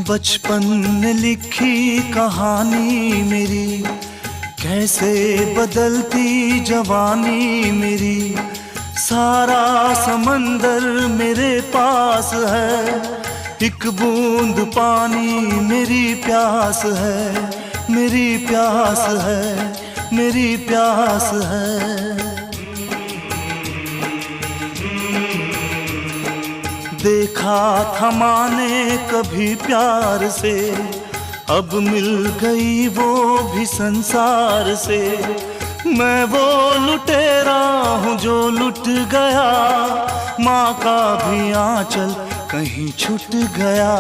बचपन ने लिखी कहानी मेरी, कैसे बदलती जवानी मेरी। सारा समंदर मेरे पास है, एक बूंद पानी मेरी प्यास है, मेरी प्यास है, मेरी प्यास है। देखा था माने कभी प्यार से, अब मिल गई वो भी संसार से। मैं वो लुटेरा हूँ जो लुट गया, माँ का भी आंचल कहीं छूट गया।